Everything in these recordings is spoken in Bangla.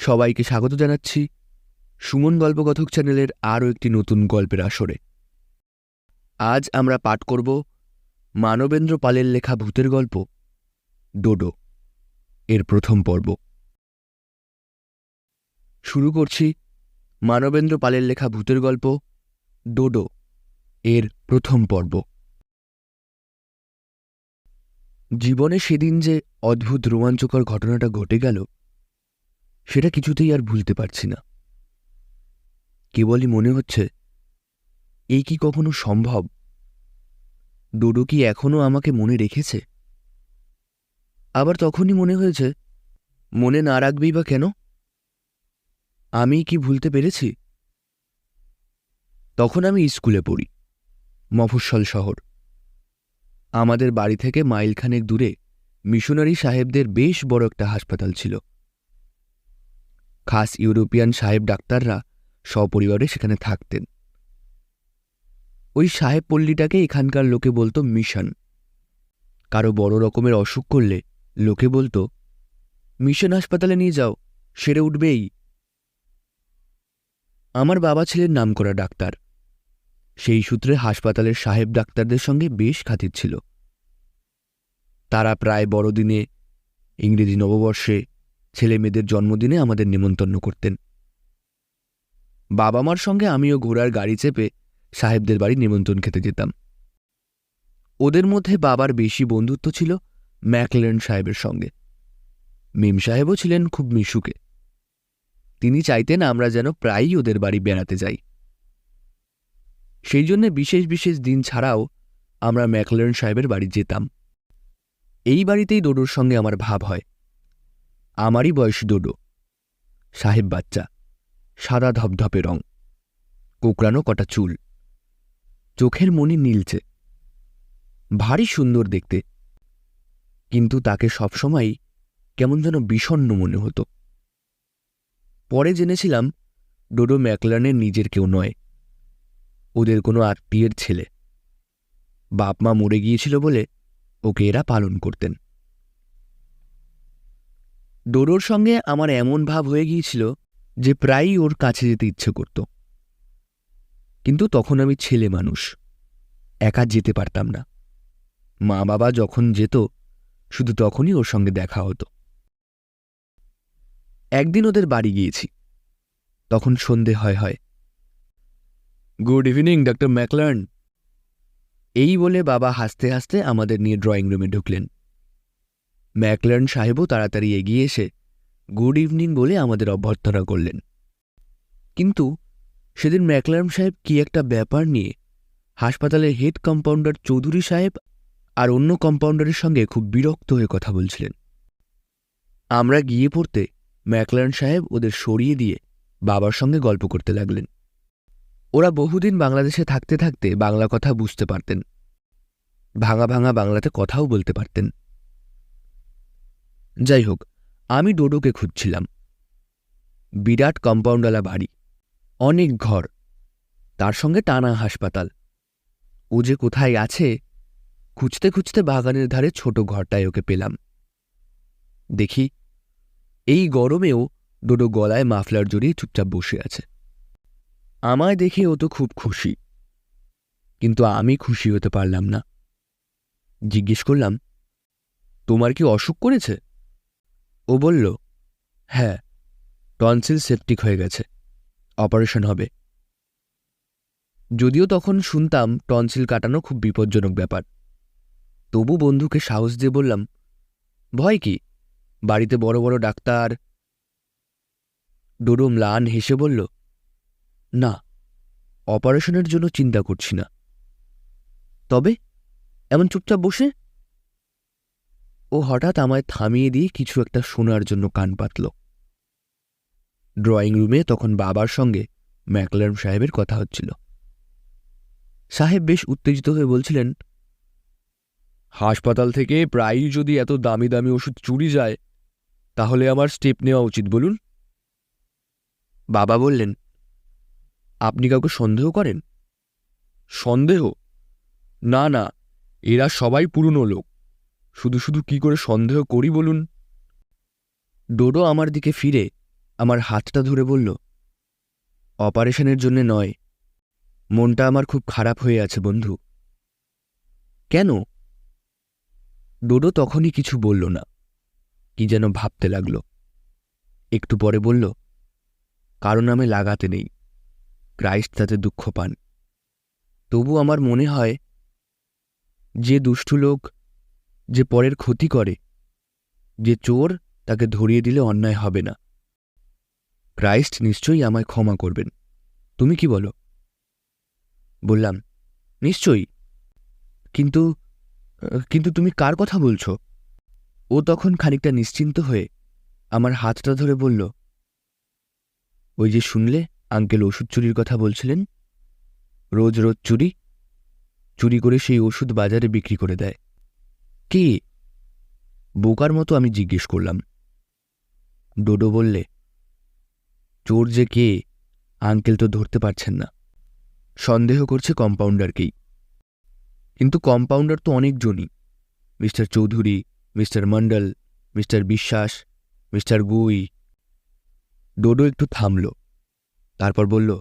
সবাইকে স্বাগত জানাচ্ছি সুমন গল্পকথক চ্যানেলের আরও একটি নতুন গল্পের আসরে। আজ আমরা পাঠ করব মানবেন্দ্র পালের লেখা ভূতের গল্প ডোডো এর প্রথম পর্ব। শুরু করছি মানবেন্দ্র পালের লেখা ভূতের গল্প ডোডো এর প্রথম পর্ব। জীবনে সেদিন যে অদ্ভুত রোমাঞ্চকর ঘটনাটা ঘটে গেল সেটা কিছুতেই আর ভুলতে পারছি না। কেবলই মনে হচ্ছে এই কি কখনো সম্ভব? ডোডো কি এখনো আমাকে মনে রেখেছে? আবার তখনই মনে হয়েছে মনে না রাখবেই বা কেন? আমি কি ভুলতে পেরেছি? তখন আমি স্কুলে পড়ি, মফস্বল শহর। আমাদের বাড়ি থেকে মাইলখানেক দূরে মিশনারি সাহেবদের বেশ বড় একটা হাসপাতাল ছিল। খাস ইউরোপিয়ান সাহেব ডাক্তাররা সপরিবারে সেখানে থাকতেন। ওই সাহেব পল্লীটাকে এখানকার লোকে বলতো মিশন। কারো বড় রকমের অসুখ করলে লোকে বলতো, মিশন হাসপাতালে নিয়ে যাও, সেরে উঠবেই। আমার বাবা ছিলেন নামকরা ডাক্তার। সেই সূত্রে হাসপাতালের সাহেব ডাক্তারদের সঙ্গে বেশ খাতির ছিল। তারা প্রায় বড়দিনে, ইংরেজি নববর্ষে, ছেলে মেয়েদের জন্মদিনে আমাদের নেমন্তন্ন করতেন। বাবা মার সঙ্গে আমিও ঘোড়ার গাড়ি চেপে সাহেবদের বাড়ি নেমন্তন্ন খেতে যেতাম। ওদের মধ্যে বাবার বেশি বন্ধুত্ব ছিল ম্যাকলেন সাহেবের সঙ্গে। মিম সাহেবও ছিলেন খুব মিশুকে। তিনি চাইতেন আমরা যেন প্রায়ই ওদের বাড়ি বেড়াতে যাই। সেই জন্যে বিশেষ বিশেষ দিন ছাড়াও আমরা ম্যাকলেন সাহেবের বাড়ি যেতাম। এই বাড়িতেই ডোডোর সঙ্গে আমার ভাব হয়। আমারই বয়স ডোডো, সাহেব বাচ্চা, সাদা ধপধপে রং, কোকড়ানো কটা চুল, চোখের মনি নীলচে, ভারী সুন্দর দেখতে। কিন্তু তাকে সবসময়ই কেমন যেন বিষণ্ণ মনে হতো। পরে জেনেছিলাম ডোডো ম্যাকলানের নিজের কেউ নয়, ওদের কোনো আত্মীয়ের ছেলে। বাপ মা মরে গিয়েছিল বলে ওকে এরা পালন করতেন। ডোডোর সঙ্গে আমার এমন ভাব হয়ে গিয়েছিল যে প্রায়ই ওর কাছে যেতে ইচ্ছে করত। কিন্তু তখন আমি ছেলে মানুষ, একা যেতে পারতাম না। মা বাবা যখন যেত শুধু তখনই ওর সঙ্গে দেখা হতো। একদিন ওদের বাড়ি গিয়েছি, তখন সন্ধে হয়। গুড ইভিনিং ডক্টর ম্যাকলার্ন, এই বলে বাবা হাসতে হাসতে আমাদের নিয়ে ড্রয়িং রুমে ঢুকলেন। ম্যাকলার্ন সাহেবও তাড়াতাড়ি এগিয়ে এসে গুড ইভিনিং বলে আমাদের অভ্যর্থনা করলেন। কিন্তু সেদিন ম্যাকলার্ন সাহেব কি একটা ব্যাপার নিয়ে হাসপাতালের হেড কম্পাউন্ডার চৌধুরী সাহেব আর অন্য কম্পাউন্ডারের সঙ্গে খুব বিরক্ত হয়ে কথা বলছিলেন। আমরা গিয়ে পড়তে ম্যাকলার্ন সাহেব ওদের সরিয়ে দিয়ে বাবার সঙ্গে গল্প করতে লাগলেন। ওরা বহুদিন বাংলাদেশে থাকতে থাকতে বাংলা কথা বুঝতে পারতেন, ভাঙা ভাঙা বাংলাতে কথাও বলতে পারতেন। যাই হোক, আমি ডোডোকে খুঁজছিলাম। বিরাট কম্পাউন্ডওয়ালা বাড়ি, অনেক ঘর, তার সঙ্গে টানা হাসপাতাল। ও যে কোথায় আছে খুঁজতে খুঁজতে বাগানের ধারে ছোট ঘরটায় ওকে পেলাম। দেখি এই গরমেও ডোডো গলায় মাফলার জড়িয়ে চুপচাপ বসে আছে। আমায় দেখে ও তো খুব খুশি, কিন্তু আমি খুশি হতে পারলাম না। জিজ্ঞেস করলাম, তোমার কি অসুখ করেছে? ও বলল, হ্যাঁ, টনসিল সেপটিক হয়ে গেছে, অপারেশন হবে। যদিও তখন শুনতাম টনসিল কাটানো খুব বিপজ্জনক ব্যাপার, তবু বন্ধুকে সাহস দিয়ে বললাম, ভয় কি, বাড়িতে বড় বড় ডাক্তার। ডোডো ম্লান হেসে বলল, না, অপারেশনের জন্য চিন্তা করছি না। তবে এমন চুপচাপ বসে? ও হঠাৎ আমায় থামিয়ে দিয়ে কিছু একটা শোনার জন্য কান পাতল। ড্রয়িং রুমে তখন বাবার সঙ্গে ম্যাকলার্ন সাহেবের কথা হচ্ছিল। সাহেব বেশ উত্তেজিত হয়ে বলছিলেন, হাসপাতাল থেকে প্রায়ই যদি এত দামি দামি ওষুধ চুরি যায় তাহলে আমার স্টেপ নেওয়া উচিত বলুন। বাবা বললেন, আপনি কাউকে সন্দেহ করেন? সন্দেহ? না না, এরা সবাই পুরনো লোক, শুধু শুধু কি করে সন্দেহ করি বলুন। ডোডো আমার দিকে ফিরে আমার হাতটা ধরে বলল, অপারেশনের জন্যে নয়, মনটা আমার খুব খারাপ হয়ে আছে বন্ধু। কেন? ডোডো তখনই কিছু বলল না, কি যেন ভাবতে লাগল। একটু পরে বলল, কারণ আমি লাগাতে নেই, ক্রাইস্ট তাতে দুঃখ পান। তবু আমার মনে হয়, যে দুষ্টু লোক, যে পরের ক্ষতি করে, যে চোর, তাকে ধরিয়ে দিলে অন্যায় হবে না। ক্রাইস্ট নিশ্চয়ই আমায় ক্ষমা করবেন। তুমি কি বলো? বললাম, নিশ্চয়ই। কিন্তু কিন্তু তুমি কার কথা বলছো? ও তখন খানিকটা নিশ্চিন্ত হয়ে আমার হাতটা ধরে বলল, ওই যে শুনলে আঙ্কেল ওষুধ চুরির কথা বলছিলেন, রোজ রোজ চুরি করে সেই ওষুধ বাজারে বিক্রি করে দেয়। কে? বোকার মতো আমি জিজ্ঞেস করলাম। ডোডো বললে, চোর যে কে আঙ্কেল তো ধরতে পারছেন না, সন্দেহ করছে কম্পাউন্ডারকেই। কিন্তু কম্পাউন্ডার তো অনেকজনই, মিস্টার চৌধুরী, মিস্টার মণ্ডল, মিস্টার বিশ্বাস, মিস্টার গুই। ডোডো একটু থামল, তারপর বলল,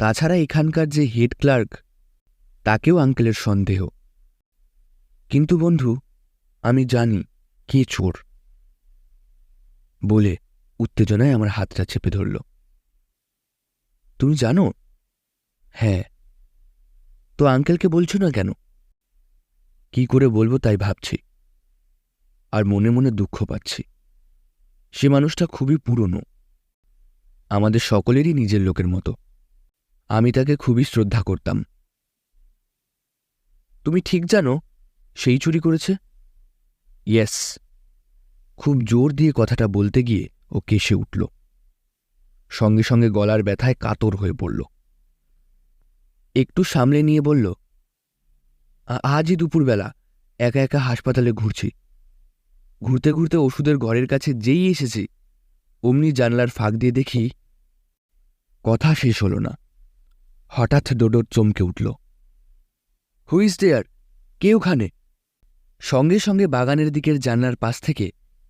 তাছাড়া এখানকার যে হেড ক্লার্ক, তাকেও আঙ্কেলের সন্দেহ। কিন্তু বন্ধু, আমি জানি কে চোর। বলে উত্তেজনায় আমার হাতটা চেপে ধরল। তুমি জানো? হ্যাঁ। তো আঙ্কেলকে বলছো না কেন? কি করে বলবো তাই ভাবছি, আর মনে মনে দুঃখ পাচ্ছি। সে মানুষটা খুবই পুরনো, আমাদের সকলেরই নিজের লোকের মতো। আমি তাকে খুবই শ্রদ্ধা করতাম। তুমি ঠিক জানো সেই চুরি করেছে? ইয়েস। খুব জোর দিয়ে কথাটা বলতে গিয়ে ও কেসে উঠল, সঙ্গে সঙ্গে গলার ব্যথায় কাতর হয়ে পড়ল। একটু সামলে নিয়ে বলল, আজই দুপুরবেলা একা একা হাসপাতালে ঘুরছি। ঘুরতে ঘুরতে ওষুধের ঘরের কাছে যেই এসেছি, অমনি জানলার ফাঁক দিয়ে দেখি। কথা শেষ হল না, হঠাৎ ডোডোর চমকে উঠল। Who is there? কে ওখানে? সঙ্গে সঙ্গে বাগানের দিকের জানলার পাশ থেকে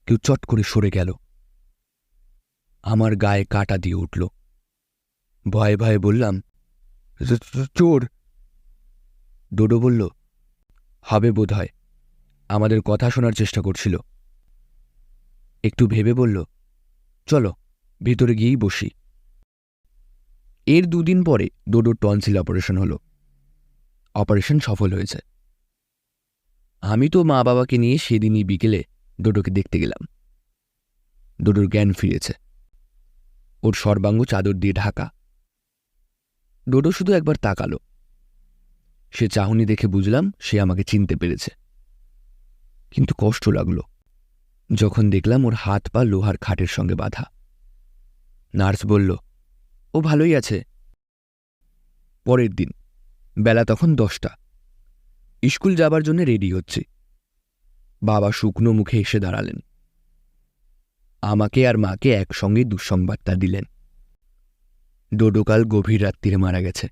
কেউ চট করে সরে গেল। আমার গায়ে কাঁটা দিয়ে উঠল। ভয়ে ভয়ে বললাম, চোর। ডোডো বলল, হবে বোধ হয়, আমাদের কথা শোনার চেষ্টা করছিল। একটু ভেবে বলল, চলো ভিতরে গিয়েই বসি। এর দুদিন পরে ডোডোর টনসিল অপারেশন হল। অপারেশন সফল হয়েছে। আমি তো মা বাবাকে নিয়ে সেদিনই বিকেলে ডোডোকে দেখতে গেলাম। ডোডোর জ্ঞান ফিরেছে, ওর সর্বাঙ্গ চাদর দিয়ে ঢাকা। ডোডো শুধু একবার তাকালো। সে চাহনি দেখে বুঝলাম সে আমাকে চিনতে পেরেছে। কিন্তু কষ্ট লাগল যখন দেখলাম ওর হাত পা লোহার খাটের সঙ্গে বাঁধা। নার্স বলল, ও ভালোই আছে। পরের দিন বেলা তখন 10টা, স্কুল যাবার জন্য রেডি হচ্ছে। বাবা শুকনো মুখে এসে দাঁড়ালেন। আমাকে আর মাকে একসঙ্গে দুঃসংবাদটা দিলেন, ডোডো কাল গভীর রাত্রিরে মারা গেছে।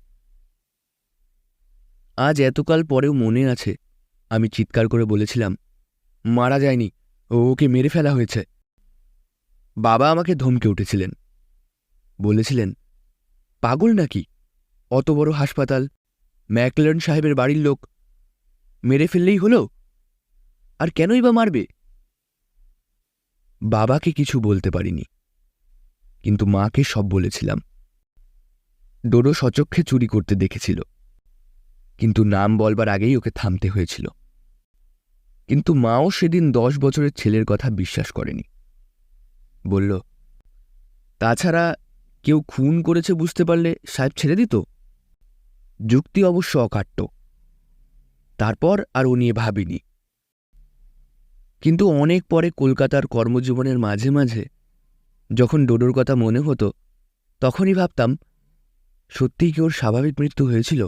আজ এতকাল পরেও মনে আছে আমি চিৎকার করে বলেছিলাম, মারা যায়নি, ওকে মেরে ফেলা হয়েছে। বাবা আমাকে ধমকে উঠেছিলেন, বলেছিলেন, পাগল নাকি? অত বড় হাসপাতাল, ম্যাকলার্ন সাহেবের বাড়ির লোক, মেরে ফেললেই হলো, আর কেনই বা মারবে? বাবাকে কিছু বলতে পারিনি, কিন্তু মাকে সব বলেছিলাম। ডোডো সচক্ষে চুরি করতে দেখেছিল, কিন্তু নাম বলবার আগেই ওকে থামতে হয়েছিল। কিন্তু মাও সেদিন 10 বছরের ছেলের কথা বিশ্বাস করেনি। বলল, তাছাড়া কেউ খুন করেছে বুঝতে পারলে সাহেব ছেড়ে দিত। যুক্তি অবশ্য অকাট্য। তারপর আর ও নিয়ে ভাবিনি। কিন্তু অনেক পরে কলকাতার কর্মজীবনের মাঝে মাঝে যখন ডোডোর কথা মনে হতো, তখনই ভাবতাম, সত্যিই কি ওর স্বাভাবিক মৃত্যু হয়েছিল,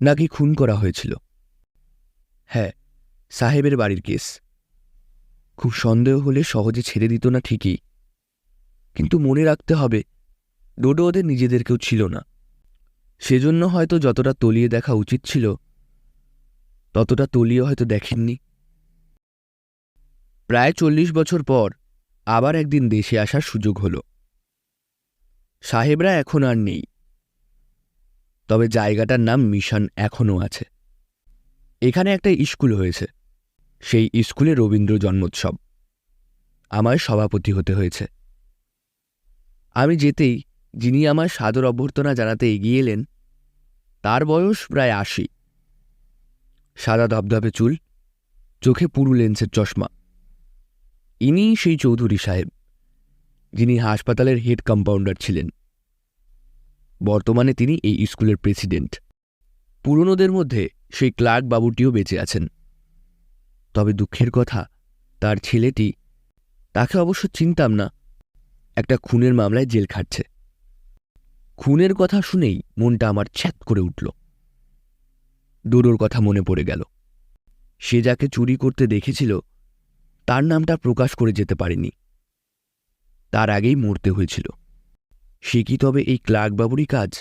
নাকি খুন করা হয়েছিল? হ্যাঁ, সাহেবের বাড়ির কেস। খুব সন্দেহ হলে সহজে ছেড়ে দিত না ঠিকই, কিন্তু মনে রাখতে হবে ডোডো ওদের নিজেদের কেউ ছিল না। সেজন্য হয়তো যতটা তলিয়ে দেখা উচিত ছিল ততটা তলিয়ে হয়তো দেখেননি। প্রায় 40 বছর পর আবার একদিন দেশে আসার সুযোগ হলো। সাহেবরা এখন আর নেই, তবে জায়গাটার নাম মিশন এখনও আছে। এখানে একটা স্কুল হয়েছে, সেই স্কুলে রবীন্দ্র জন্মোৎসব। আমায় সভাপতি হতে হয়েছে। আমি যেতেই যিনি আমার সাদর অভ্যর্থনা জানাতে এগিয়ে এলেন, তার বয়স প্রায় ৮০। সাদা ধবধবে চুল, চোখে পুরু লেন্সের চশমা। ইনি সেই চৌধুরী সাহেব, যিনি হাসপাতালের হেড কম্পাউন্ডার ছিলেন। বর্তমানে তিনি এই স্কুলের প্রেসিডেন্ট। পুরনোদের মধ্যে সেই ক্লার্ক বাবুটিও বেঁচে আছেন। তবে দুঃখের কথা, তার ছেলেটি, তাকে অবশ্য চিনতাম না, একটা খুনের মামলায় জেল খাটছে। খুনের কথা শুনেই মনটা আমার ছ্যাত করে উঠল। ডোডোর কথা মনে পড়ে গেল। সে যাকে চুরি করতে দেখেছিল, তার নামটা প্রকাশ করে যেতে পারেনি। তার আগেই মরতে হয়েছিল। সে কি তবে এই ক্লার্কবাবুরই কাজ?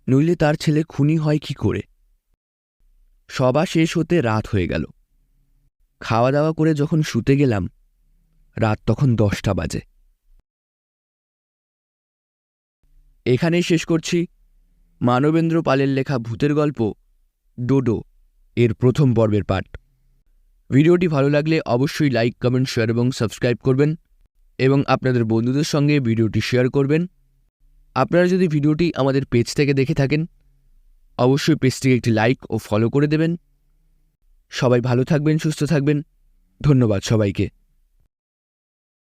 নইলে তার ছেলে খুনি হয় কি করে? সভা শেষ হতে রাত হয়ে গেল। খাওয়া দাওয়া করে যখন শুতে গেলাম, রাত তখন 10টা বাজে। এখানেই শেষ করছি মানবেন্দ্র পালের লেখা ভূতের গল্প ডোডো এর প্রথম পর্বের পাঠ। ভিডিওটি ভালো লাগলে অবশ্যই লাইক, কমেন্ট, শেয়ার এবং সাবস্ক্রাইব করবেন এবং আপনাদের বন্ধুদের সঙ্গে ভিডিওটি শেয়ার করবেন। আপনারা যদি ভিডিওটি আমাদের পেজ থেকে দেখে থাকেন, অবশ্যই পেজটিকে একটি লাইক ও ফলো করে দেবেন। সবাই ভালো থাকবেন, সুস্থ থাকবেন। ধন্যবাদ সবাইকে।